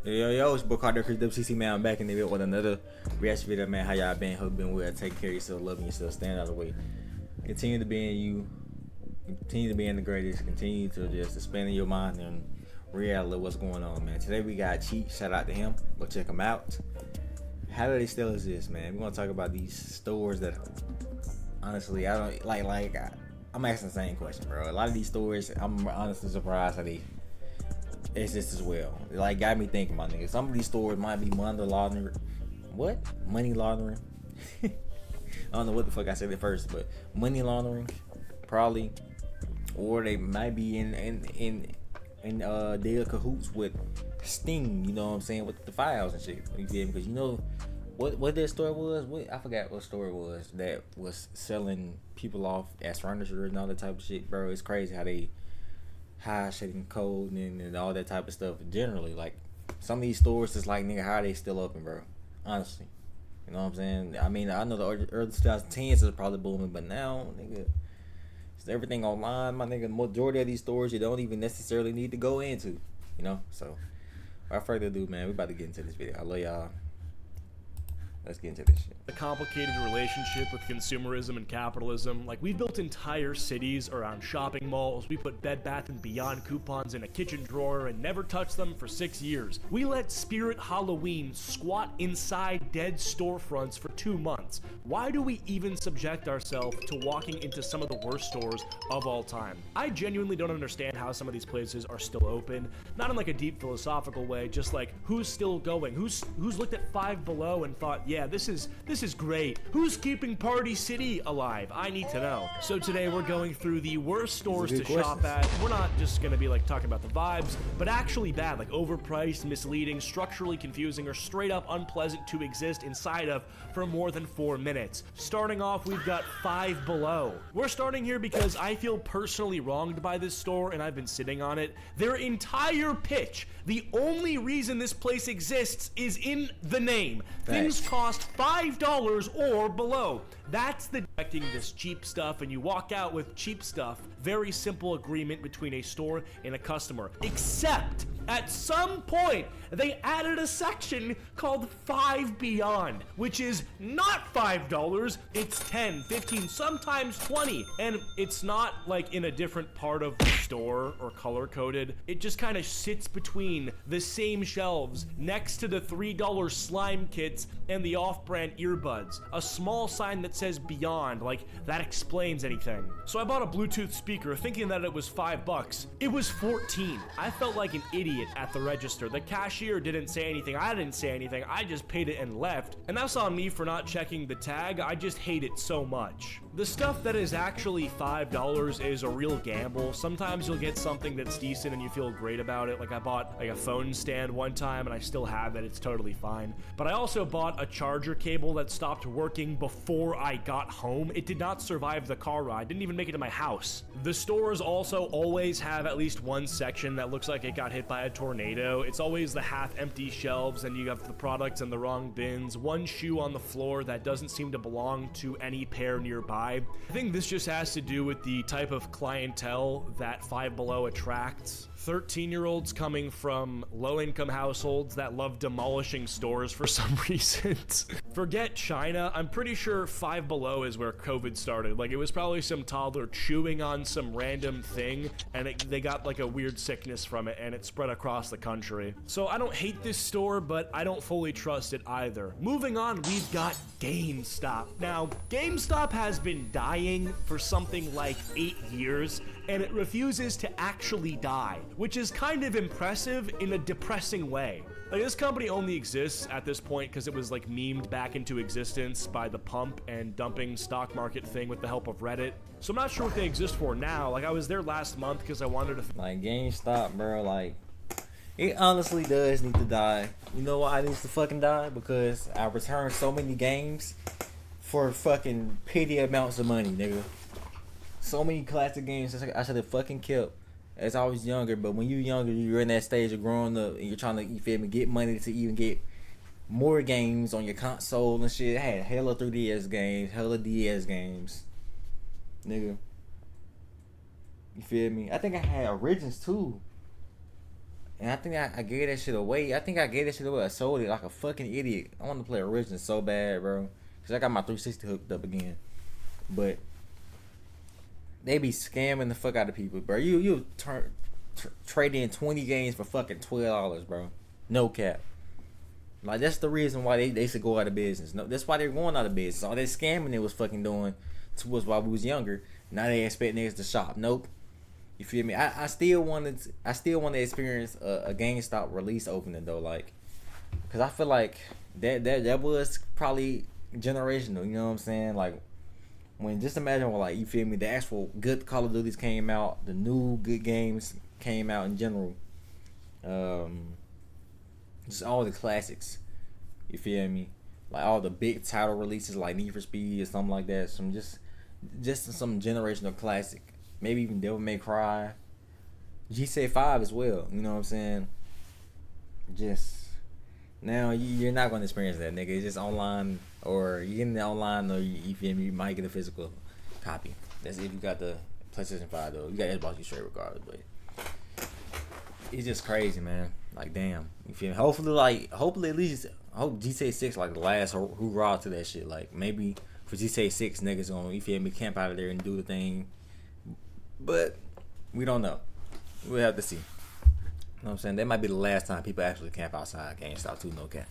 Yo, it's Carter, Chris WCC, man. I'm back in the video with another reaction video, man. How y'all been? Hope you been well. Take care of yourself, loving yourself, stand out of the way. Continue to be in you. Continue to be in the greatest. Continue to just expand in your mind and reality what's going on, man. Today we got Cheat. Shout out to him. Go check him out. How do they still exist, man? We're gonna talk about these stores that honestly I don't like. I'm asking the same question, bro. A lot of these stores, I'm honestly surprised how they exist as well. It like got me thinking, my nigga. Some of these stores might be money laundering. What? Money laundering? I don't know what the fuck I said at first, but money laundering, probably, or they might be in deal cahoots with Sting. You know what I'm saying, with the files and shit. You feel me? Because you know what that store was. I forgot what store it was that was selling people off as furniture and all that type of shit, bro. It's crazy how they high shitting code and all that type of stuff. Generally, like some of these stores is like, nigga, how are they still open, bro? Honestly, you know what I'm saying? I mean, I know the early 2010s is probably booming, but now, nigga, it's everything online, my nigga. Majority of these stores you don't even necessarily need to go into, you know. So, without further ado, man, we about to get into this video. I love y'all. Let's get into this shit. A complicated relationship with consumerism and capitalism. Like, we've built entire cities around shopping malls. We put Bed Bath & Beyond coupons in a kitchen drawer and never touched them for 6 years. We let Spirit Halloween squat inside dead storefronts for 2 months. Why do we even subject ourselves to walking into some of the worst stores of all time? I genuinely don't understand how some of these places are still open. Not in like a deep philosophical way, just like, who's still going? Who's looked at Five Below and thought, yeah, this is great. Who's keeping Party City alive? I need to know. So today we're going through the worst stores to shop at. We're not just gonna be like talking about the vibes, but actually bad, like overpriced, misleading, structurally confusing, or straight up unpleasant to exist inside of for more than 4 minutes. Starting off, we've got Five Below. We're starting here because I feel personally wronged by this store and I've been sitting on it. Their entire pitch, the only reason this place exists is in the name. Things cost $5 or below. That's the directing this cheap stuff, and you walk out with cheap stuff. Very simple agreement between a store and a customer. Except at some point they added a section called Five Beyond, which is not $5, it's 10, 15, sometimes 20. And it's not like in a different part of the store or color coded. It just kind of sits between the same shelves next to the $3 slime kits and the off-brand earbuds. A small sign that says Beyond, like that explains anything. So I bought a Bluetooth speaker thinking that it was $5. It was 14. I felt like an idiot at the register. The cashier didn't say anything. I didn't say anything. I just paid it and left. And that's on me for not checking the tag. I just hate it so much. The stuff that is actually $5 is a real gamble. Sometimes you'll get something that's decent and you feel great about it. Like I bought like a phone stand one time and I still have it. It's totally fine. But I also bought a charger cable that stopped working before I got home. It did not survive the car ride. Didn't even make it to my house. The stores also always have at least one section that looks like it got hit by a tornado. It's always the half empty shelves and you have the products in the wrong bins. One shoe on the floor that doesn't seem to belong to any pair nearby. I think this just has to do with the type of clientele that Five Below attracts. 13-year-olds coming from low-income households that love demolishing stores for some reason. Forget China. I'm pretty sure Five Below is where COVID started. Like, it was probably some toddler chewing on some random thing, and they got like a weird sickness from it, and it spread across the country. So I don't hate this store, but I don't fully trust it either. Moving on, we've got GameStop. Now, GameStop has been dying for something like 8 years, and it refuses to actually die, which is kind of impressive in a depressing way. Like, this company only exists at this point because it was like memed back into existence by the pump and dumping stock market thing with the help of Reddit. So I'm not sure what they exist for now. Like, I was there last month because I wanted to Like GameStop, bro, like it honestly does need to die. You know why it needs to fucking die? Because I returned so many games for fucking petty amounts of money, nigga. So many classic games I should have fucking kept as I was younger. But when you're younger, you're in that stage of growing up and you're trying to, you feel me, get money to even get more games on your console and shit. I had hella 3DS games, hella DS games, nigga. You feel me? I think I had Origins too. And I think I gave that shit away. I think I gave that shit away. I sold it like a fucking idiot. I want to play Origin so bad, bro. Because I got my 360 hooked up again. But they be scamming the fuck out of people, bro. You trade in 20 games for fucking $12, bro. No cap. Like, that's the reason why they should go out of business. No, that's why they're going out of business. All that scamming they was fucking doing to us while we was younger. Now they expect niggas to shop. Nope. You feel me? I still want to experience a GameStop release opening though, like, cause I feel like that was probably generational. You know what I'm saying? Like, when just imagine when, like, you feel me, the actual good Call of Duties came out, the new good games came out in general. Just all the classics. You feel me? Like all the big title releases like Need for Speed or something like that. Some just some generational classic. Maybe even Devil May Cry. GTA 5 as well. You know what I'm saying? Just now you're not gonna experience that, nigga. It's just online, or you getting it online, or you feel me, you might get a physical copy. That's if you got the PlayStation 5 though. You got Xbox, you straight regardless, but it's just crazy, man. Like, damn, you feel me? Hopefully at least, I hope GTA 6 like the last hoorah to that shit. Like, maybe for GTA 6 niggas gonna, you feel me, camp out of there and do the thing. But we don't know. We'll have to see. You know what I'm saying? That might be the last time people actually camp outside GameStop too, no cap.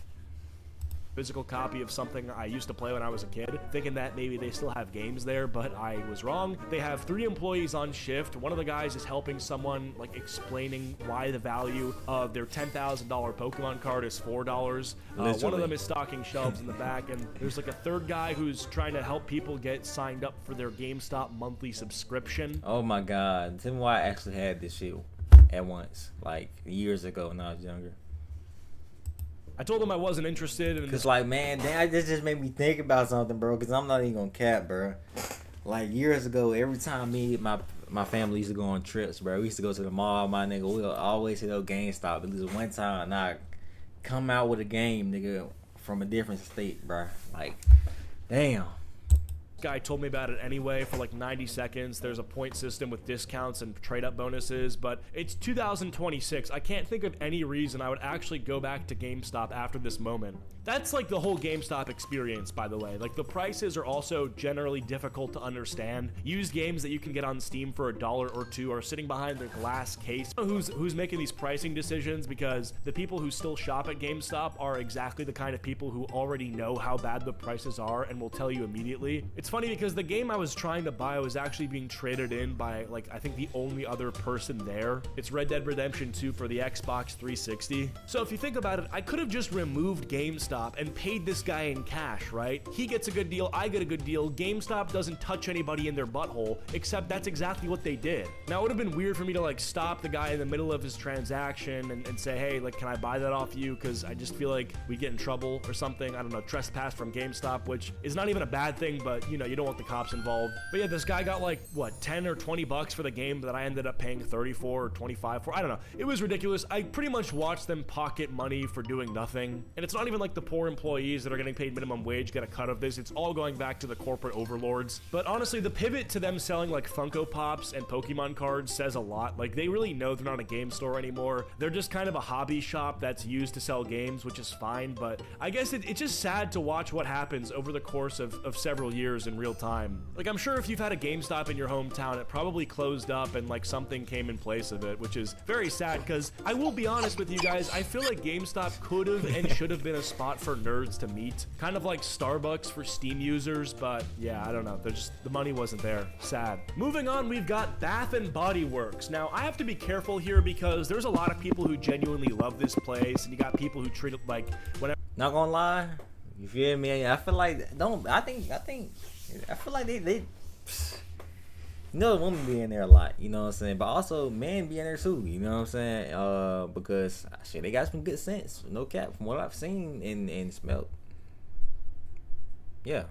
Physical copy of something I used to play when I was a kid, thinking that maybe they still have games there, but I was wrong. They have 3 employees on shift. One of the guys is helping someone, like, explaining why the value of their $10,000 Pokemon card is $4. One of them is stocking shelves in the back, and there's like a third guy who's trying to help people get signed up for their GameStop monthly subscription. Oh my god, tell me why I actually had this shit at once, like years ago when I was younger. I told them I wasn't interested in Cause like, man, this just made me think about something, bro. Cause I'm not even gonna cap, bro. Like, years ago, every time me and my family used to go on trips, bro, we used to go to the mall, my nigga. We'll always hit up GameStop. At least one time, and I come out with a game, nigga, from a different state, bro. Like, damn. Guy told me about it anyway for like 90 seconds. There's a point system with discounts and trade up bonuses, but it's 2026. I can't think of any reason I would actually go back to GameStop after this moment. That's like the whole GameStop experience, by the way. Like, the prices are also generally difficult to understand. Used games that you can get on Steam for $1 or $2 are sitting behind their glass case. Who's making these pricing decisions? Because the people who still shop at GameStop are exactly the kind of people who already know how bad the prices are and will tell you immediately. It's funny because the game I was trying to buy was actually being traded in by, like, I think the only other person there. It's Red Dead Redemption 2 for the Xbox 360. So if you think about it, I could have just removed GameStop and paid this guy in cash, right? He gets a good deal, I get a good deal. GameStop doesn't touch anybody in their butthole, except that's exactly what they did. Now, it would have been weird for me to, like, stop the guy in the middle of his transaction and say, hey, like, can I buy that off you? Because I just feel like we get in trouble or something. I don't know, trespass from GameStop, which is not even a bad thing, but, you know, you don't want the cops involved. But yeah, this guy got, like, what, 10 or 20 bucks for the game that I ended up paying 34 or 25 for. I don't know. It was ridiculous. I pretty much watched them pocket money for doing nothing. And it's not even like the poor employees that are getting paid minimum wage get a cut of this. It's all going back to the corporate overlords. But honestly, the pivot to them selling like Funko Pops and Pokemon cards says a lot. Like, they really know they're not a game store anymore. They're just kind of a hobby shop that's used to sell games, which is fine. But I guess it's just sad to watch what happens over the course of several years in real time. Like, I'm sure if you've had a GameStop in your hometown, it probably closed up and like something came in place of it, which is very sad because I will be honest with you guys, I feel like GameStop could have and should have been a spot for nerds to meet, kind of like Starbucks for Steam users. But yeah, I don't know, the money wasn't there. Sad. Moving on, we've got Bath and Body Works. Now, I have to be careful here because there's a lot of people who genuinely love this place, and you got people who treat it like whenever. Not gonna lie, you feel me? I feel like I feel like they you know, women be in there a lot, you know what I'm saying? But also, men be in there too, you know what I'm saying? Because, shit, they got some good sense. No cap, from what I've seen and smelled. Yeah.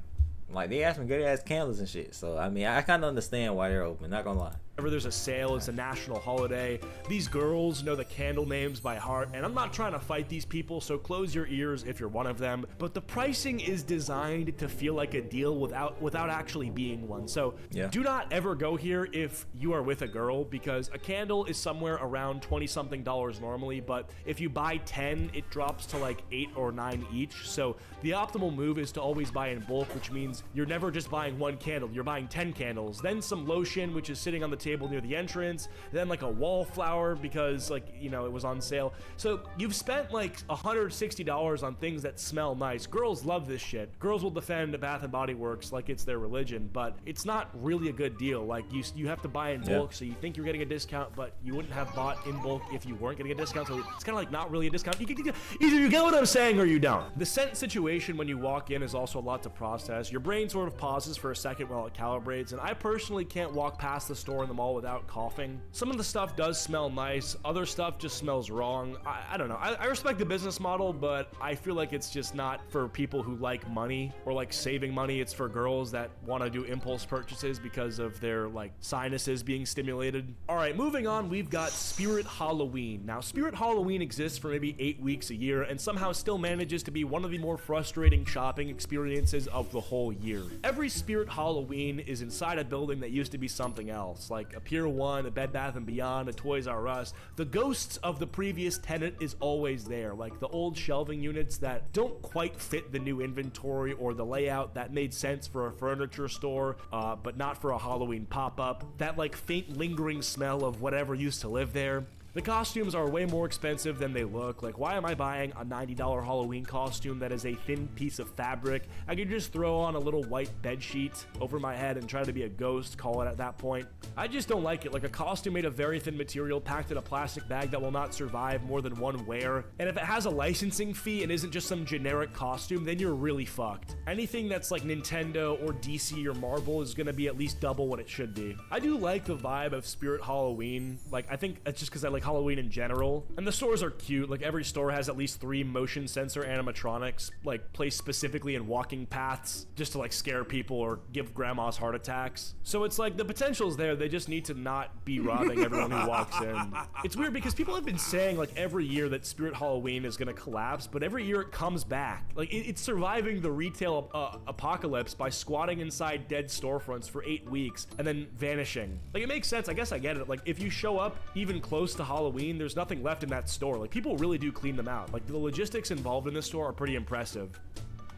Like they have some good ass candles and shit. So I mean, I kind of understand why they're open. Not gonna lie. Whenever there's a sale, it's a national holiday. These girls know the candle names by heart, and I'm not trying to fight these people, so close your ears if you're one of them. But the pricing is designed to feel like a deal without actually being one. So do not ever go here if you are with a girl, because a candle is somewhere around $20-something normally, but if you buy 10, it drops to like 8 or 9 each. So the optimal move is to always buy in bulk, which means you're never just buying one candle, you're buying 10 candles, then some lotion, which is sitting on the table near the entrance, then like a wallflower because like, you know, it was on sale. So you've spent like $160 on things that smell nice. Girls love this shit. Girls will defend Bath and Body Works like it's their religion, but it's not really a good deal. Like you have to buy in bulk, so you think you're getting a discount, but you wouldn't have bought in bulk if you weren't getting a discount. So it's kind of like not really a discount. Either you get what I'm saying or you don't. The scent situation when you walk in is also a lot to process. Your brain sort of pauses for a second while it calibrates, and I personally can't walk past the store in the mall without coughing. Some of the stuff does smell nice, other stuff just smells wrong. I don't know. I respect the business model, but I feel like it's just not for people who like money or like saving money. It's for girls that want to do impulse purchases because of their like sinuses being stimulated. All right, moving on, we've got Spirit Halloween. Now, Spirit Halloween exists for maybe 8 weeks a year and somehow still manages to be one of the more frustrating shopping experiences of the whole year. Every Spirit Halloween is inside a building that used to be something else, like a Pier 1, a Bed Bath & Beyond, a Toys R Us. The ghosts of the previous tenant is always there, like the old shelving units that don't quite fit the new inventory or the layout that made sense for a furniture store, but not for a Halloween pop-up. That like faint lingering smell of whatever used to live there. The costumes are way more expensive than they look. Like, why am I buying a $90 Halloween costume that is a thin piece of fabric? I could just throw on a little white bed sheet over my head and try to be a ghost, call it at that point. I just don't like it. Like a costume made of very thin material packed in a plastic bag that will not survive more than one wear. And if it has a licensing fee and isn't just some generic costume, then you're really fucked. Anything that's like Nintendo or DC or Marvel is gonna be at least double what it should be. I do like the vibe of Spirit Halloween. Like, I think it's just because I like Halloween in general, and the stores are cute. Like every store has at least 3 motion sensor animatronics like placed specifically in walking paths just to like scare people or give grandmas heart attacks. So it's like the potential's there, they just need to not be robbing everyone who walks in. It's weird because people have been saying like every year that Spirit Halloween is gonna collapse, but every year it comes back. Like it's surviving the retail apocalypse by squatting inside dead storefronts for 8 weeks and then vanishing. Like it makes sense, I guess I get it. Like if you show up even close to Halloween, there's nothing left in that store. Like people really do clean them out. Like the logistics involved in this store are pretty impressive.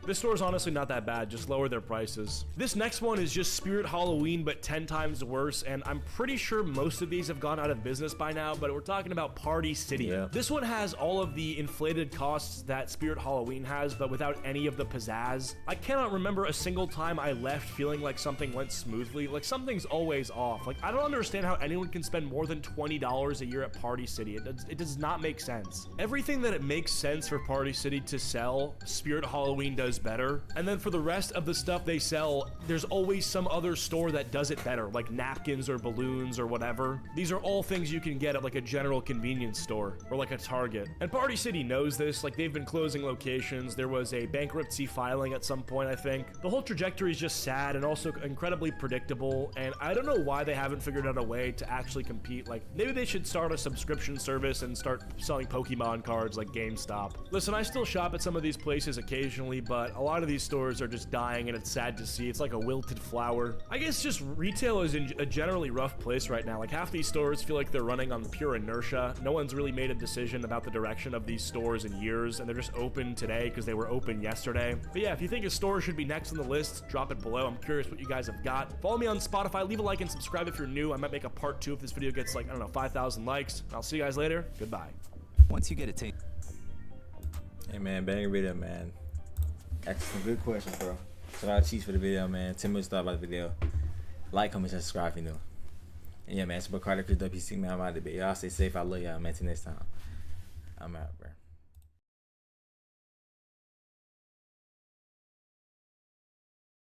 This store is honestly not that bad, just lower their prices. This next one is just Spirit Halloween, but 10 times worse, and I'm pretty sure most of these have gone out of business by now, but we're talking about Party City. Yeah. This one has all of the inflated costs that Spirit Halloween has, but without any of the pizzazz. I cannot remember a single time I left feeling like something went smoothly. Like something's always off. Like I don't understand how anyone can spend more than $20 a year at Party City. It does not make sense. Everything that it makes sense for Party City to sell, Spirit Halloween does better, and then for the rest of the stuff they sell, there's always some other store that does it better, like napkins or balloons or whatever. These are all things you can get at like a general convenience store or like a Target. And Party City knows this. Like they've been closing locations. There was a bankruptcy filing at some point, I think. The whole trajectory is just sad and also incredibly predictable, and I don't know why they haven't figured out a way to actually compete. Like maybe they should start a subscription service and start selling Pokemon cards like GameStop. Listen, I still shop at some of these places occasionally, but a lot of these stores are just dying and it's sad to see. It's like a wilted flower. I guess just retail is in a generally rough place right now. Like half these stores feel like they're running on pure inertia. No one's really made a decision about the direction of these stores in years, and they're just open today because they were open yesterday. But yeah, if you think a store should be next on the list, drop it below. I'm curious what you guys have got. Follow me on Spotify, leave a like and subscribe if you're new. I might make a part 2 if this video gets like, I don't know, 5,000 likes. I'll see you guys later. Goodbye. Once you get it taken. Hey man, banger video, man. Asking some good questions, bro. Shout out Cheese for the video, man. 10 minutes thought about the video. Like, comment, subscribe if you're new. And yeah, man, it's about Carter Chris WC, man. I'm out of the bit. Y'all stay safe. I love y'all, man. Till next time. I'm out, bro.